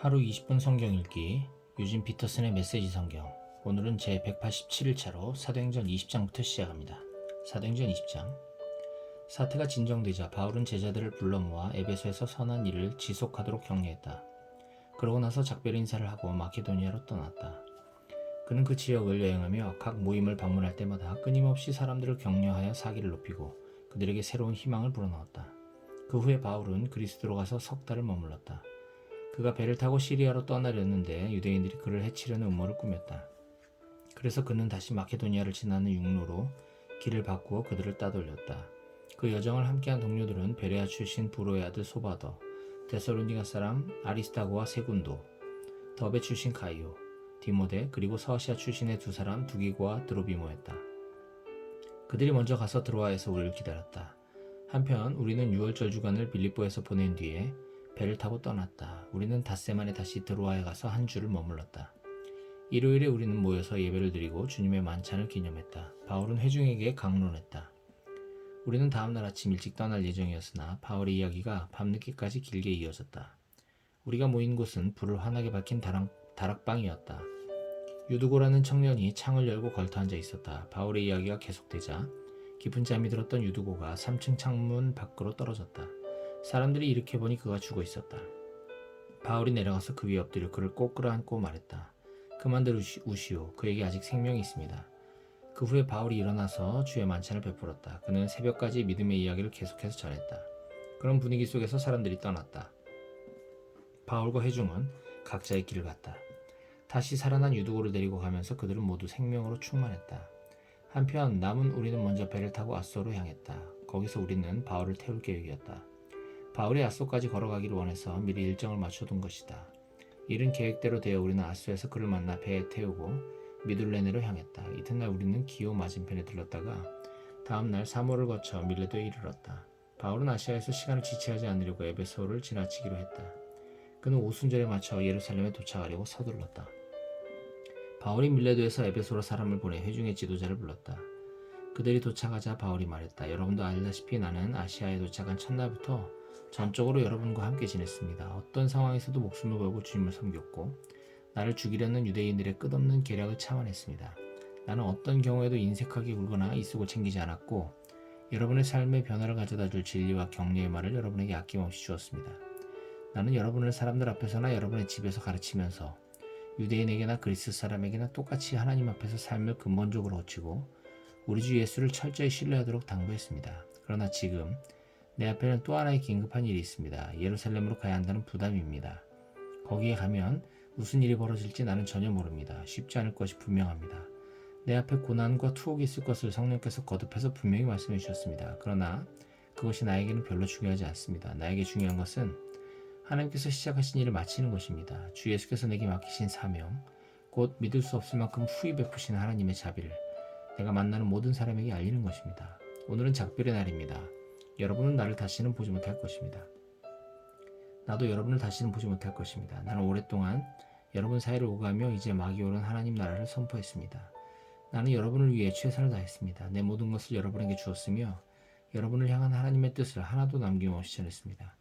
하루 20분 성경 읽기 유진 피터슨의 메시지 성경. 오늘은 제 187일차로 사도행전 20장부터 시작합니다. 사도행전 20장. 사태가 진정되자 바울은 제자들을 불러 모아 에베소에서 선한 일을 지속하도록 격려했다. 그러고 나서 작별 인사를 하고 마케도니아로 떠났다. 그는 그 지역을 여행하며 각 모임을 방문할 때마다 끊임없이 사람들을 격려하여 사기를 높이고 그들에게 새로운 희망을 불어넣었다. 그 후에 바울은 그리스도로 가서 석 달을 머물렀다. 그가 배를 타고 시리아로 떠나려는데 유대인들이 그를 해치려는 음모를 꾸몄다. 그래서 그는 다시 마케도니아를 지나는 육로로 길을 바꾸어 그들을 따돌렸다. 그 여정을 함께한 동료들은 베레아 출신 부로의 아들 소바더, 데살로니가 사람 아리스타고와 세군도, 더베 출신 가이오, 디모데, 그리고 서아시아 출신의 두 사람 두기고와 드로비모였다. 그들이 먼저 가서 드로아에서 우리를 기다렸다. 한편 우리는 6월절 주간을 빌립보에서 보낸 뒤에 배를 타고 떠났다. 우리는 닷새만에 다시 드로아에 가서 한 주를 머물렀다. 일요일에 우리는 모여서 예배를 드리고 주님의 만찬을 기념했다. 바울은 회중에게 강론했다. 우리는 다음날 아침 일찍 떠날 예정이었으나 바울의 이야기가 밤늦게까지 길게 이어졌다. 우리가 모인 곳은 불을 환하게 밝힌 다락방이었다. 유두고라는 청년이 창을 열고 걸터앉아 있었다. 바울의 이야기가 계속되자 깊은 잠이 들었던 유두고가 3층 창문 밖으로 떨어졌다. 사람들이 일으켜보니 그가 죽어 있었다. 바울이 내려가서 그 위에 엎드려 그를 꼭 끌어안고 말했다. 그만들 우시오. 그에게 아직 생명이 있습니다. 그 후에 바울이 일어나서 주의 만찬을 베풀었다. 그는 새벽까지 믿음의 이야기를 계속해서 전했다. 그런 분위기 속에서 사람들이 떠났다. 바울과 회중은 각자의 길을 갔다. 다시 살아난 유두고를 데리고 가면서 그들은 모두 생명으로 충만했다. 한편 남은 우리는 먼저 배를 타고 아소로 향했다. 거기서 우리는 바울을 태울 계획이었다. 바울이 아소까지 걸어가기를 원해서 미리 일정을 맞춰둔 것이다. 일은 계획대로 되어 우리는 아소에서 그를 만나 배에 태우고 미둘레네로 향했다. 이튿날 우리는 기오 맞은편에 들렀다가 다음날 사모를 거쳐 밀레도에 이르렀다. 바울은 아시아에서 시간을 지체하지 않으려고 에베소를 지나치기로 했다. 그는 오순절에 맞춰 예루살렘에 도착하려고 서둘렀다. 바울이 밀레도에서 에베소로 사람을 보내 회중의 지도자를 불렀다. 그들이 도착하자 바울이 말했다. 여러분도 알다시피 나는 아시아에 도착한 첫날부터 전적으로 여러분과 함께 지냈습니다. 어떤 상황에서도 목숨을 걸고 주님을 섬겼고 나를 죽이려는 유대인들의 끝없는 계략을 참아냈습니다. 나는 어떤 경우에도 인색하게 굴거나 이속을 챙기지 않았고 여러분의 삶에 변화를 가져다 줄 진리와 격려의 말을 여러분에게 아낌없이 주었습니다. 나는 여러분을 사람들 앞에서나 여러분의 집에서 가르치면서 유대인에게나 그리스 사람에게나 똑같이 하나님 앞에서 삶을 근본적으로 고치고 우리 주 예수를 철저히 신뢰하도록 당부했습니다. 그러나 지금 내 앞에는 또 하나의 긴급한 일이 있습니다. 예루살렘으로 가야 한다는 부담입니다. 거기에 가면 무슨 일이 벌어질지 나는 전혀 모릅니다. 쉽지 않을 것이 분명합니다. 내 앞에 고난과 투옥이 있을 것을 성령께서 거듭해서 분명히 말씀해 주셨습니다. 그러나 그것이 나에게는 별로 중요하지 않습니다. 나에게 중요한 것은 하나님께서 시작하신 일을 마치는 것입니다. 주 예수께서 내게 맡기신 사명, 곧 믿을 수 없을 만큼 후히 베푸신 하나님의 자비를 내가 만나는 모든 사람에게 알리는 것입니다. 오늘은 작별의 날입니다. 여러분은 나를 다시는 보지 못할 것입니다. 나도 여러분을 다시는 보지 못할 것입니다. 나는 오랫동안 여러분 사이를 오가며 이제 막이 오른 하나님 나라를 선포했습니다. 나는 여러분을 위해 최선을 다했습니다. 내 모든 것을 여러분에게 주었으며 여러분을 향한 하나님의 뜻을 하나도 남김없이 전했습니다.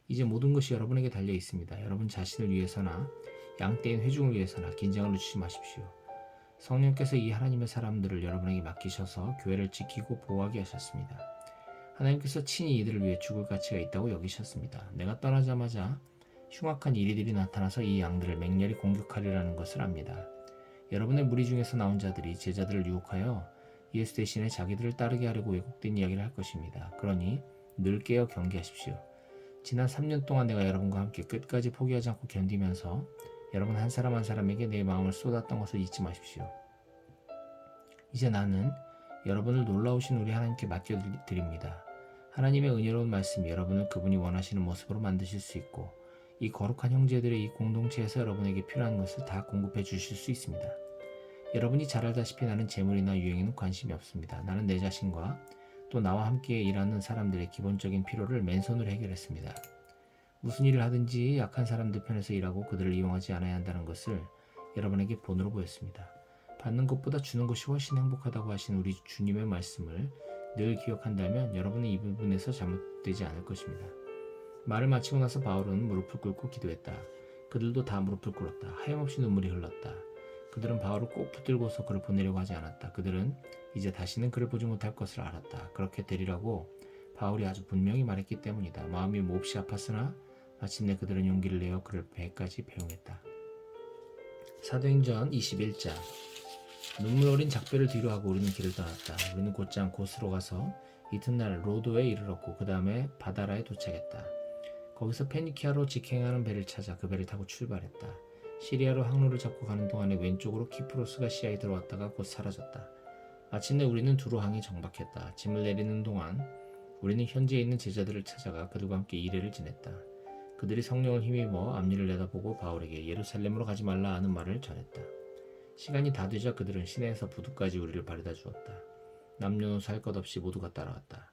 이제 모든 것이 여러분에게 달려 있습니다. 여러분 자신을 위해서나 양떼인 회중을 위해서나 긴장을 늦추지 마십시오. 성령께서 이 하나님의 사람들을 여러분에게 맡기셔서 교회를 지키고 보호하게 하셨습니다. 하나님께서 친히 이들을 위해 죽을 가치가 있다고 여기셨습니다. 내가 떠나자마자 흉악한 이리들이 나타나서 이 양들을 맹렬히 공격하리라는 것을 압니다. 여러분의 무리 중에서 나온 자들이 제자들을 유혹하여 예수 대신에 자기들을 따르게 하려고 왜곡된 이야기를 할 것입니다. 그러니 늘 깨어 경계하십시오. 지난 3년 동안 내가 여러분과 함께 끝까지 포기하지 않고 견디면서 여러분 한 사람 한 사람에게 내 마음을 쏟았던 것을 잊지 마십시오. 이제 나는 여러분을 놀라우신 우리 하나님께 맡겨드립니다. 하나님의 은혜로운 말씀이 여러분을 그분이 원하시는 모습으로 만드실 수 있고 이 거룩한 형제들의 이 공동체에서 여러분에게 필요한 것을 다 공급해 주실 수 있습니다. 여러분이 잘 알다시피 나는 재물이나 유행에는 관심이 없습니다. 나는 내 자신과 또 나와 함께 일하는 사람들의 기본적인 필요를 맨손으로 해결했습니다. 무슨 일을 하든지 약한 사람들 편에서 일하고 그들을 이용하지 않아야 한다는 것을 여러분에게 본으로 보였습니다. 받는 것보다 주는 것이 훨씬 행복하다고 하신 우리 주님의 말씀을 늘 기억한다면 여러분은 이 부분에서 잘못되지 않을 것입니다. 말을 마치고 나서 바울은 무릎을 꿇고 기도했다. 그들도 다 무릎을 꿇었다. 하염없이 눈물이 흘렀다. 그들은 바울을 꼭 붙들고서 그를 보내려고 하지 않았다. 그들은 이제 다시는 그를 보지 못할 것을 알았다. 그렇게 되리라고 바울이 아주 분명히 말했기 때문이다. 마음이 몹시 아팠으나 마침내 그들은 용기를 내어 그를 배까지 배웅했다. 사도행전 21장. 눈물 어린 작별을 뒤로하고 우리는 길을 떠났다. 우리는 곧장 고스로 가서 이튿날 로도에 이르렀고 그 다음에 바다라에 도착했다. 거기서 페니키아로 직행하는 배를 찾아 그 배를 타고 출발했다. 시리아로 항로를 잡고 가는 동안에 왼쪽으로 키프로스가 시야에 들어왔다가 곧 사라졌다. 마침내 우리는 두로항에 정박했다. 짐을 내리는 동안 우리는 현지에 있는 제자들을 찾아가 그들과 함께 일회를 지냈다. 그들이 성령을 힘입어 앞니를 내다보고 바울에게 예루살렘으로 가지 말라 하는 말을 전했다. 시간이 다 되자 그들은 시내에서 부두까지 우리를 바래다 주었다. 남녀노소 할 것 없이 모두가 따라왔다.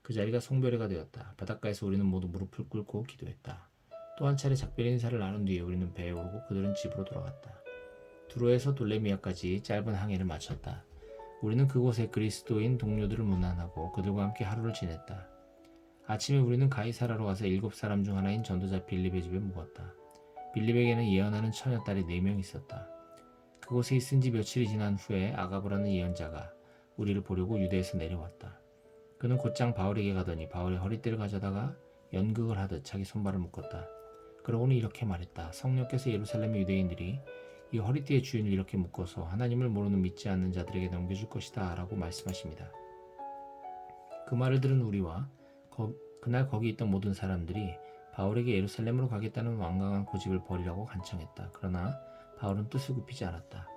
그 자리가 송별회가 되었다. 바닷가에서 우리는 모두 무릎을 꿇고 기도했다. 또 한 차례 작별 인사를 나눈 뒤에 우리는 배에 오르고 그들은 집으로 돌아갔다. 두로에서 돌레미아까지 짧은 항해를 마쳤다. 우리는 그곳에 그리스도인 동료들을 문안하고 그들과 함께 하루를 지냈다. 아침에 우리는 가이사라로 가서 7사람 중 하나인 전도자 빌립의 집에 묵었다. 빌립에게는 예언하는 처녀딸이 4명 있었다. 그곳에 있은 지 며칠이 지난 후에 아가브라는 예언자가 우리를 보려고 유대에서 내려왔다. 그는 곧장 바울에게 가더니 바울의 허리띠를 가져다가 연극을 하듯 자기 손발을 묶었다. 그러고는 이렇게 말했다. 성령께서 예루살렘의 유대인들이 이 허리띠의 주인을 이렇게 묶어서 하나님을 모르는 믿지 않는 자들에게 넘겨줄 것이다 라고 말씀하십니다. 그 말을 들은 우리와 그날 거기 있던 모든 사람들이 바울에게 예루살렘으로 가겠다는 완강한 고집을 버리라고 간청했다. 그러나 바울은 뜻을 굽히지 않았다.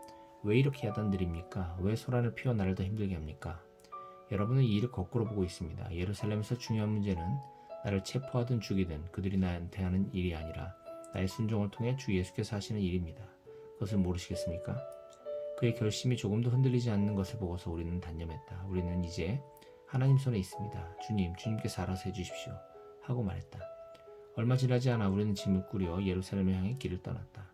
왜 이렇게 야단들입니까? 왜 소란을 피워 나를 더 힘들게 합니까? 여러분은 이 일을 거꾸로 보고 있습니다. 예루살렘에서 중요한 문제는 나를 체포하든 죽이든 그들이 나한테 하는 일이 아니라 나의 순종을 통해 주 예수께서 하시는 일입니다. 그것을 모르시겠습니까? 그의 결심이 조금도 흔들리지 않는 것을 보고서 우리는 단념했다. 우리는 이제 하나님 손에 있습니다. 주님께서 알아서 해주십시오. 하고 말했다. 얼마 지나지 않아 우리는 짐을 꾸려 예루살렘을 향해 길을 떠났다.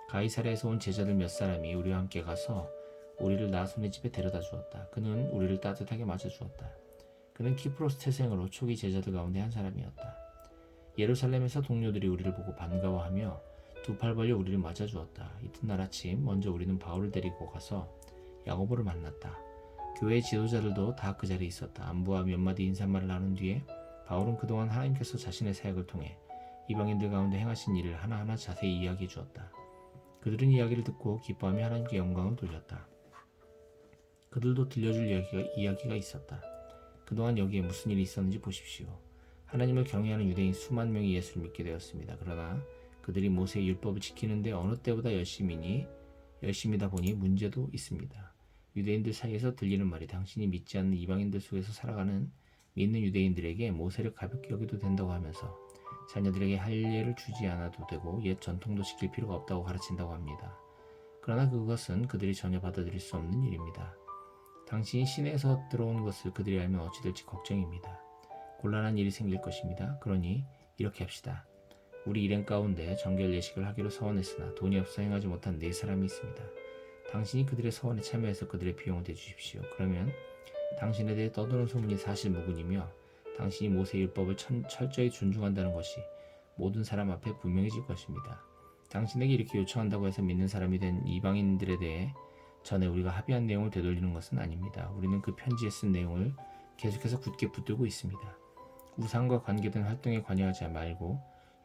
가이사랴에서 온 제자들 몇 사람이 우리와 함께 가서 우리를 나손의 집에 데려다 주었다. 그는 우리를 따뜻하게 맞아주었다. 그는 키프로스 태생으로 초기 제자들 가운데 한 사람이었다. 예루살렘에서 동료들이 우리를 보고 반가워하며 두 팔 벌려 우리를 맞아주었다. 이튿날 아침 먼저 우리는 바울을 데리고 가서 야고보를 만났다. 교회의 지도자들도 다 그 자리에 있었다. 안부와 몇 마디 인사말을 나눈 뒤에 바울은 그동안 하나님께서 자신의 사역을 통해 이방인들 가운데 행하신 일을 하나하나 자세히 이야기해 주었다. 그들은 이야기를 듣고 기뻐하며 하나님께 영광을 돌렸다. 그들도 들려줄 이야기가 있었다. 그동안 여기에 무슨 일이 있었는지 보십시오. 하나님을 경외하는 유대인 수만 명이 예수를 믿게 되었습니다. 그러나 그들이 모세의 율법을 지키는데 어느 때보다 열심이다 보니 문제도 있습니다. 유대인들 사이에서 들리는 말이 당신이 믿지 않는 이방인들 속에서 살아가는 믿는 유대인들에게 모세를 가볍게 여겨도 된다고 하면서 자녀들에게 할례를 주지 않아도 되고 옛 전통도 지킬 필요가 없다고 가르친다고 합니다. 그러나 그것은 그들이 전혀 받아들일 수 없는 일입니다. 당신이 시내에서 들어온 것을 그들이 알면 어찌 될지 걱정입니다. 곤란한 일이 생길 것입니다. 그러니 이렇게 합시다. 우리 일행 가운데 정결 예식을 하기로 서원했으나 돈이 없어 행하지 못한 4사람이 있습니다. 당신이 그들의 서원에 참여해서 그들의 비용을 대주십시오. 그러면 당신에 대해 떠도는 소문이 사실 무근이며 당신이 모세의 율법을 철저히 존중한다는 것이 모든 사람 앞에 분명해질 것입니다. 당신에게 이렇게 요청한다고 해서 믿는 사람이 된 이방인들에 대해 전에 우리가 합의한 내용을 되돌리는 것은 아닙니다. 우리는 그 편지에 쓴 내용을 계속해서 굳게 붙들고 있습니다. 우상과 관계된 활동에 관여하지 말고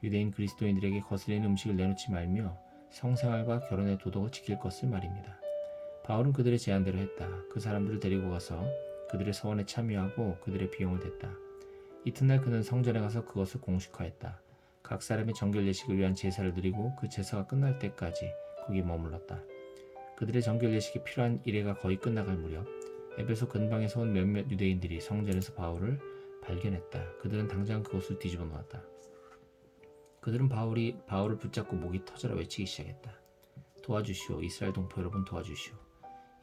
유대인 그리스도인들에게 거슬리는 음식을 내놓지 말며 성생활과 결혼의 도덕을 지킬 것을 말입니다. 바울은 그들의 제안대로 했다. 그 사람들을 데리고 가서 그들의 서원에 참여하고 그들의 비용을 댔다. 이튿날 그는 성전에 가서 그것을 공식화했다. 각 사람의 정결 예식을 위한 제사를 드리고 그 제사가 끝날 때까지 거기 머물렀다. 그들의 정결 예식이 필요한 일회가 거의 끝나갈 무렵 에베소 근방에서 온 몇몇 유대인들이 성전에서 바울을 발견했다. 그들은 당장 그것을 뒤집어 놓았다. 그들은 바울을 붙잡고 목이 터져라 외치기 시작했다. 도와주시오. 이스라엘 동포 여러분 도와주시오.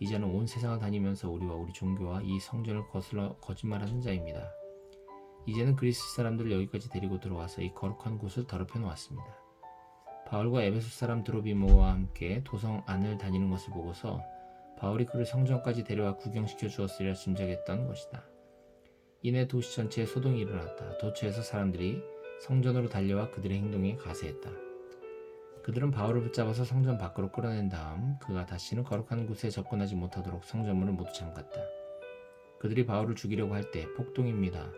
이제는 온 세상을 다니면서 우리와 우리 종교와 이 성전을 거슬러 거짓말하는 자입니다. 이제는 그리스 사람들을 여기까지 데리고 들어와서 이 거룩한 곳을 더럽혀 놓았습니다. 바울과 에베소 사람 드로비모와 함께 도성 안을 다니는 것을 보고서 바울이 그를 성전까지 데려와 구경시켜 주었으리라 짐작했던 것이다. 이내 도시 전체에 소동이 일어났다. 도처에서 사람들이 성전으로 달려와 그들의 행동에 가세했다. 그들은 바울을 붙잡아서 성전 밖으로 끌어낸 다음 그가 다시는 거룩한 곳에 접근하지 못하도록 성전문을 모두 잠갔다. 그들이 바울을 죽이려고 할 때 폭동입니다.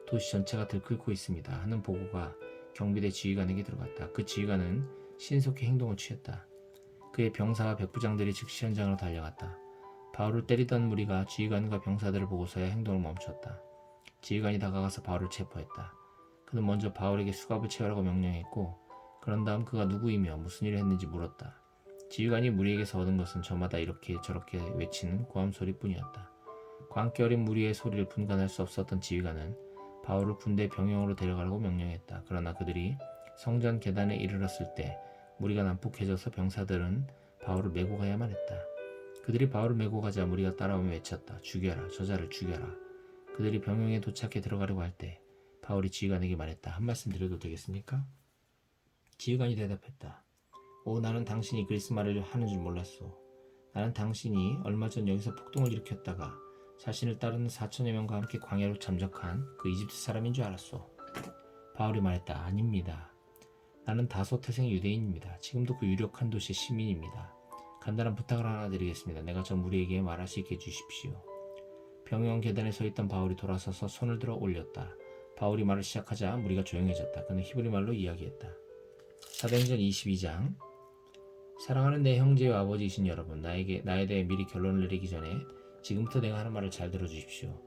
도시 전체가 들끓고 있습니다. 하는 보고가 경비대 지휘관에게 들어갔다. 그 지휘관은 신속히 행동을 취했다. 그의 병사와 백부장들이 즉시 현장으로 달려갔다. 바울을 때리던 무리가 지휘관과 병사들을 보고서야 행동을 멈췄다. 지휘관이 다가가서 바울을 체포했다. 그는 먼저 바울에게 수갑을 채우라고 명령했고 그런 다음 그가 누구이며 무슨 일을 했는지 물었다. 지휘관이 무리에게서 얻은 것은 저마다 이렇게 저렇게 외치는 고함 소리뿐이었다. 광기 어린 무리의 소리를 분간할 수 없었던 지휘관은 바울을 군대 병영으로 데려가라고 명령했다. 그러나 그들이 성전 계단에 이르렀을 때 무리가 난폭해져서 병사들은 바울을 메고 가야만 했다. 그들이 바울을 메고 가자 무리가 따라오며 외쳤다. 죽여라, 저자를 죽여라. 그들이 병영에 도착해 들어가려고 할 때 바울이 지휘관에게 말했다. 한 말씀 드려도 되겠습니까? 지휘관이 대답했다. 나는 당신이 그리스 말을 하는 줄 몰랐소. 나는 당신이 얼마 전 여기서 폭동을 일으켰다가 자신을 따르는 4천여 명과 함께 광야로 잠적한 그 이집트 사람인 줄 알았소. 바울이 말했다. 아닙니다. 나는 다소 태생 유대인입니다. 지금도 그 유력한 도시의 시민입니다. 간단한 부탁을 하나 드리겠습니다. 내가 저 무리에게 말할 수 있게 해주십시오. 병영 계단에 서 있던 바울이 돌아서서 손을 들어 올렸다. 바울이 말을 시작하자 무리가 조용해졌다. 그는 히브리 말로 이야기했다. 사도행전 22장. 사랑하는 내 형제와 아버지이신 여러분, 나에 대해 미리 결론을 내리기 전에 지금부터 내가 하는 말을 잘 들어주십시오.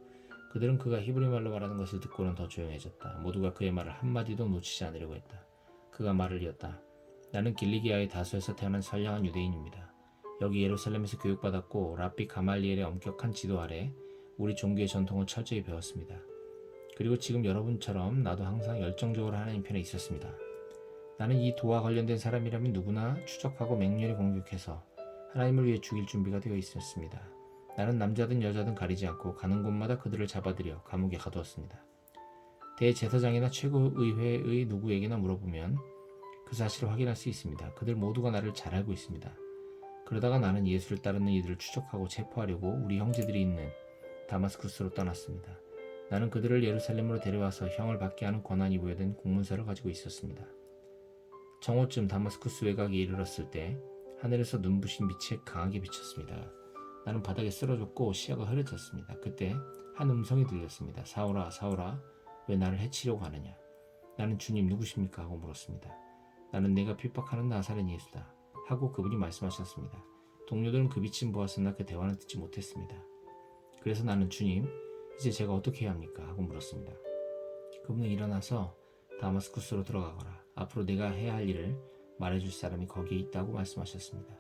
그들은 그가 히브리 말로 말하는 것을 듣고는 더 조용해졌다. 모두가 그의 말을 한마디도 놓치지 않으려고 했다. 그가 말을 이었다. 나는 길리기아의 다소에서 태어난 선량한 유대인입니다. 여기 예루살렘에서 교육받았고 랍비 가말리엘의 엄격한 지도 아래 우리 종교의 전통을 철저히 배웠습니다. 그리고 지금 여러분처럼 나도 항상 열정적으로 하나님 편에 있었습니다. 나는 이 도와 관련된 사람이라면 누구나 추적하고 맹렬히 공격해서 하나님을 위해 죽일 준비가 되어 있었습니다. 나는 남자든 여자든 가리지 않고 가는 곳마다 그들을 잡아들여 감옥에 가두었습니다. 대제사장이나 최고의회의 누구에게나 물어보면 그 사실을 확인할 수 있습니다. 그들 모두가 나를 잘 알고 있습니다. 그러다가 나는 예수를 따르는 이들을 추적하고 체포하려고 우리 형제들이 있는 다마스쿠스로 떠났습니다. 나는 그들을 예루살렘으로 데려와서 형을 받게 하는 권한이 부여된 공문서를 가지고 있었습니다. 정오쯤 다마스쿠스 외곽에 이르렀을 때 하늘에서 눈부신 빛이 강하게 비쳤습니다. 나는 바닥에 쓰러졌고 시야가 흐려졌습니다. 그때 한 음성이 들렸습니다. 사울아, 사울아, 왜 나를 해치려고 하느냐? 나는 주님 누구십니까? 하고 물었습니다. 나는 내가 핍박하는 나사렛 예수다. 하고 그분이 말씀하셨습니다. 동료들은 그 빛을 보았으나 그 대화는 듣지 못했습니다. 그래서 나는 주님, 이제 제가 어떻게 해야 합니까? 하고 물었습니다. 그분은 일어나서 다마스쿠스로 들어가거라. 앞으로 내가 해야 할 일을 말해줄 사람이 거기에 있다고 말씀하셨습니다.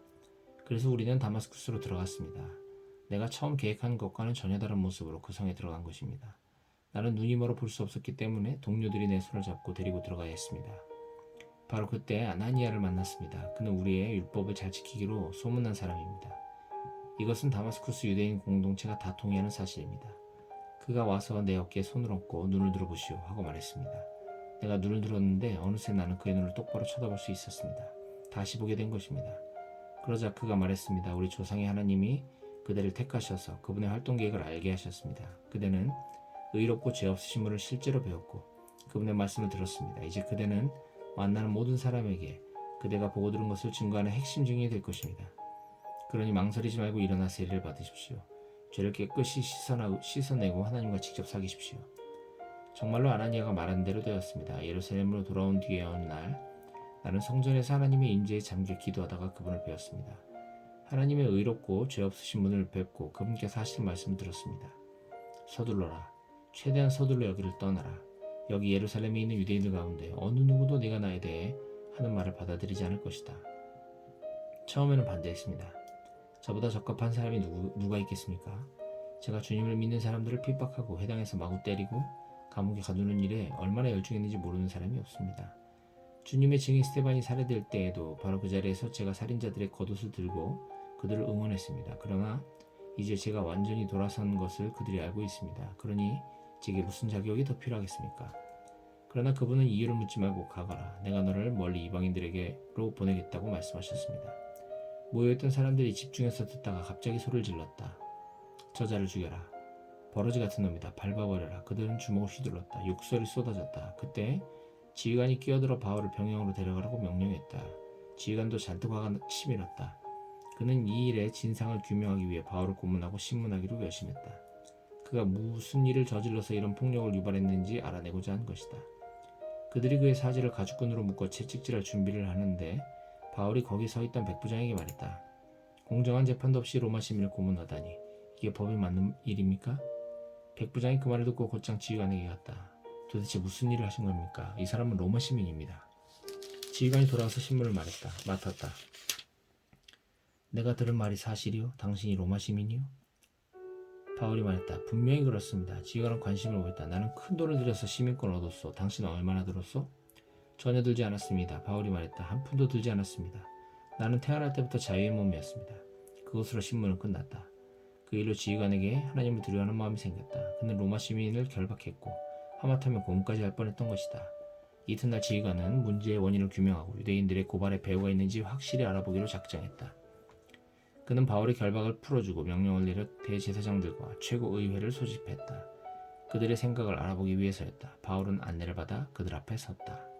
그래서 우리는 다마스쿠스로 들어갔습니다. 내가 처음 계획한 것과는 전혀 다른 모습으로 그 성에 들어간 것입니다. 나는 눈이 멀어 볼 수 없었기 때문에 동료들이 내 손을 잡고 데리고 들어가야 했습니다. 바로 그때 아나니아를 만났습니다. 그는 우리의 율법을 잘 지키기로 소문난 사람입니다. 이것은 다마스쿠스 유대인 공동체가 다 동의하는 사실입니다. 그가 와서 내 어깨에 손을 얹고 눈을 들어보시오 하고 말했습니다. 내가 눈을 들었는데 어느새 나는 그의 눈을 똑바로 쳐다볼 수 있었습니다. 다시 보게 된 것입니다. 그러자 그가 말했습니다. 우리 조상의 하나님이 그대를 택하셔서 그분의 활동 계획을 알게 하셨습니다. 그대는 의롭고 죄 없으신 분을 실제로 배웠고 그분의 말씀을 들었습니다. 이제 그대는 만나는 모든 사람에게 그대가 보고 들은 것을 증거하는 핵심 증인이 될 것입니다. 그러니 망설이지 말고 일어나 세례를 받으십시오. 죄를 깨끗이 씻어내고 하나님과 직접 사귀십시오. 정말로 아나니아가 말한 대로 되었습니다. 예루살렘으로 돌아온 뒤에 어느 날 나는 성전에서 하나님의 임재에 잠겨 기도하다가 그분을 배웠습니다. 하나님의 의롭고 죄 없으신 분을 뵙고 그분께서 하시는 말씀을 들었습니다. 서둘러라. 최대한 서둘러 여기를 떠나라. 여기 예루살렘에 있는 유대인들 가운데 어느 누구도 내가 나에 대해 하는 말을 받아들이지 않을 것이다. 처음에는 반대했습니다. 저보다 적합한 사람이 누가 있겠습니까? 제가 주님을 믿는 사람들을 핍박하고 회당에서 마구 때리고 감옥에 가두는 일에 얼마나 열중했는지 모르는 사람이 없습니다. 주님의 증인 스데반이 살해될 때에도 바로 그 자리에서 제가 살인자들의 겉옷을 들고 그들을 응원했습니다. 그러나 이제 제가 완전히 돌아선 것을 그들이 알고 있습니다. 그러니 제게 무슨 자격이 더 필요하겠습니까? 그러나 그분은 이유를 묻지 말고 가거라. 내가 너를 멀리 이방인들에게로 보내겠다고 말씀하셨습니다. 모여있던 사람들이 집중해서 듣다가 갑자기 소리를 질렀다. 저자를 죽여라. 버러지 같은 놈이다. 밟아버려라. 그들은 주먹을 휘둘렀다. 욕설이 쏟아졌다. 그때 지휘관이 끼어들어 바울을 병영으로 데려가라고 명령했다. 지휘관도 잔뜩 화가 치밀었다. 그는 이 일의 진상을 규명하기 위해 바울을 고문하고 신문하기로 결심했다. 그가 무슨 일을 저질러서 이런 폭력을 유발했는지 알아내고자 한 것이다. 그들이 그의 사지를 가죽끈으로 묶어 채찍질할 준비를 하는데 바울이 거기 서 있던 백부장에게 말했다. 공정한 재판도 없이 로마 시민을 고문하다니 이게 법에 맞는 일입니까? 백부장이 그 말을 듣고 곧장 지휘관에게 갔다. 도대체 무슨 일을 하신 겁니까? 이 사람은 로마 시민입니다. 지휘관이 돌아와서 신문을 맡았다. 내가 들은 말이 사실이요? 당신이 로마 시민이요? 바울이 말했다. 분명히 그렇습니다. 지휘관은 관심을 보였다. 나는 큰 돈을 들여서 시민권을 얻었소. 당신은 얼마나 들었소? 전혀 들지 않았습니다. 바울이 말했다. 한 푼도 들지 않았습니다. 나는 태어날 때부터 자유의 몸이었습니다. 그것으로 신문은 끝났다. 그 일로 지휘관에게 하나님을 두려워하는 마음이 생겼다. 그는 로마 시민을 결박했고 하마터면 고문까지 할 뻔했던 것이다. 이튿날 지휘관은 문제의 원인을 규명하고 유대인들의 고발에 배후가 있는지 확실히 알아보기로 작정했다. 그는 바울의 결박을 풀어주고 명령을 내려 대제사장들과 최고의회를 소집했다. 그들의 생각을 알아보기 위해서였다. 바울은 안내를 받아 그들 앞에 섰다.